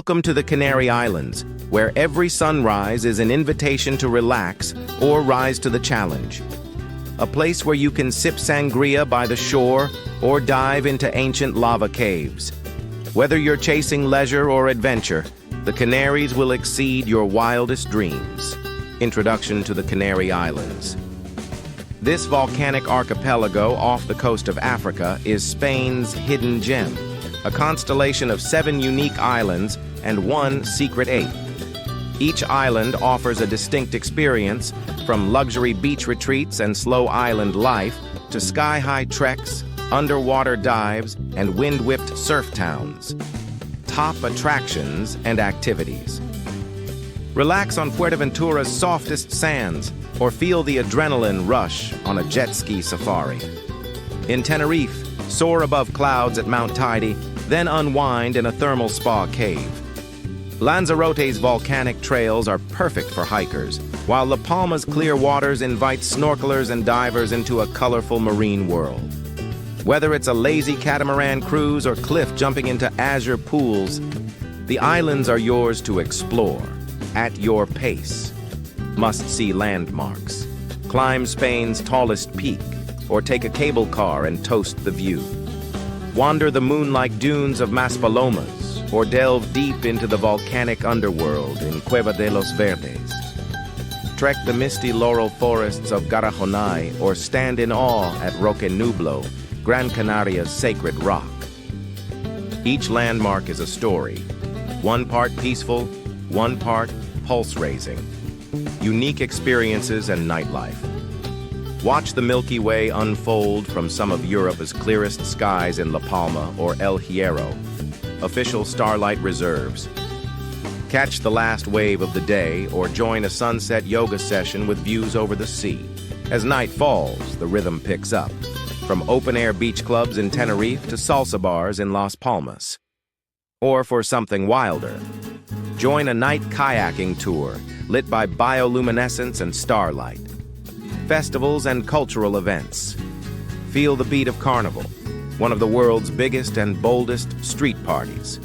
Welcome to the Canary Islands, where every sunrise is an invitation to relax or rise to the challenge. A place where you can sip sangria by the shore or dive into ancient lava caves. Whether you're chasing leisure or adventure, the Canaries will exceed your wildest dreams. Introduction to the Canary Islands. This volcanic archipelago off the coast of Africa is Spain's hidden gem, a constellation of 7 unique islands and 1 secret 8. Each island offers a distinct experience, from luxury beach retreats and slow island life to sky-high treks, underwater dives, and wind-whipped surf towns. Top attractions and activities. Relax on Fuerteventura's softest sands, or feel the adrenaline rush on a jet ski safari. In Tenerife, soar above clouds at Mount Teide, then unwind in a thermal spa cave. Lanzarote's volcanic trails are perfect for hikers, while La Palma's clear waters invite snorkelers and divers into a colorful marine world. Whether it's a lazy catamaran cruise or cliff jumping into azure pools, the islands are yours to explore at your pace. Must-see landmarks. Climb Spain's tallest peak, or take a cable car and toast the view. Wander the moon-like dunes of Maspalomas, or delve deep into the volcanic underworld in Cueva de los Verdes. Trek the misty laurel forests of Garajonay, or stand in awe at Roque Nublo, Gran Canaria's sacred rock. Each landmark is a story, 1 part peaceful, 1 part pulse-raising. Unique experiences and nightlife. Watch the Milky Way unfold from some of Europe's clearest skies in La Palma or El Hierro, official starlight reserves. Catch the last wave of the day or join a sunset yoga session with views over the sea. As night falls, the rhythm picks up, from open-air beach clubs in Tenerife to salsa bars in Las Palmas. Or for something wilder, join a night kayaking tour lit by bioluminescence and starlight. Festivals and cultural events. Feel the beat of Carnival, one of the world's biggest and boldest street parties.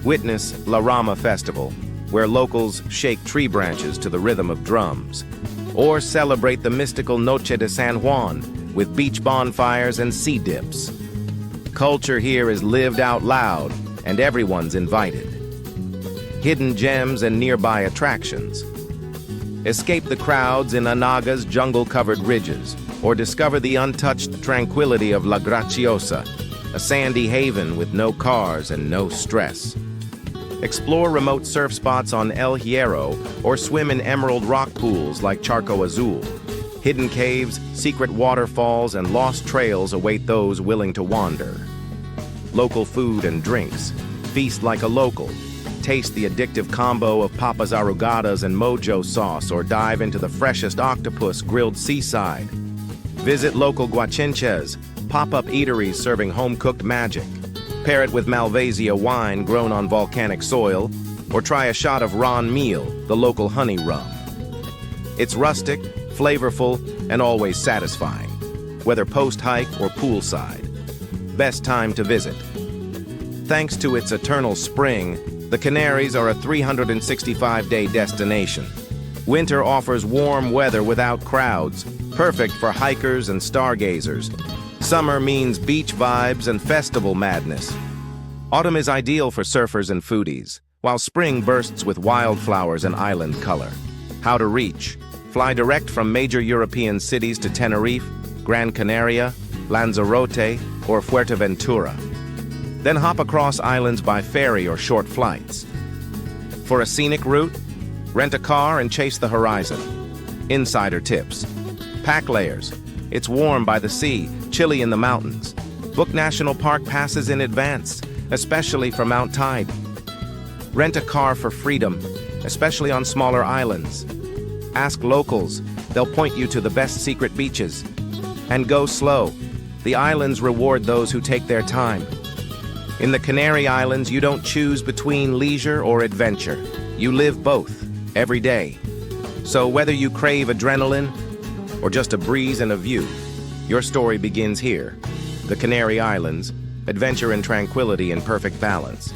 Witness La Rama Festival, where locals shake tree branches to the rhythm of drums. Or celebrate the mystical Noche de San Juan with beach bonfires and sea dips. Culture here is lived out loud, and everyone's invited. Hidden gems and nearby attractions. Escape the crowds in Anaga's jungle-covered ridges, or discover the untouched tranquility of La Graciosa, a sandy haven with no cars and no stress. Explore remote surf spots on El Hierro, or swim in emerald rock pools like Charco Azul. Hidden caves, secret waterfalls, and lost trails await those willing to wander. Local food and drinks. Feast like a local. Taste the addictive combo of papas arrugadas and mojo sauce, or dive into the freshest octopus grilled seaside. Visit local guachinches, pop-up eateries serving home-cooked magic. Pair it with Malvasia wine grown on volcanic soil, or try a shot of Ron Meal, the local honey rum. It's rustic, flavorful, and always satisfying, whether post-hike or poolside. Best time to visit. Thanks to its eternal spring, the Canaries are a 365-day destination. Winter offers warm weather without crowds, perfect for hikers and stargazers. Summer means beach vibes and festival madness. Autumn is ideal for surfers and foodies, while spring bursts with wildflowers and island color. How to reach. Fly direct from major European cities to Tenerife, Gran Canaria, Lanzarote, or Fuerteventura. Then hop across islands by ferry or short flights. For a scenic route, rent a car and chase the horizon. Insider tips. Pack layers. It's warm by the sea, chilly in the mountains. Book national park passes in advance, especially for Mount Teide. Rent a car for freedom, especially on smaller islands. Ask locals. They'll point you to the best secret beaches. And go slow. The islands reward those who take their time. In the Canary Islands, you don't choose between leisure or adventure. You live both, every day. So whether you crave adrenaline or just a breeze and a view, your story begins here. The Canary Islands, adventure and tranquility in perfect balance.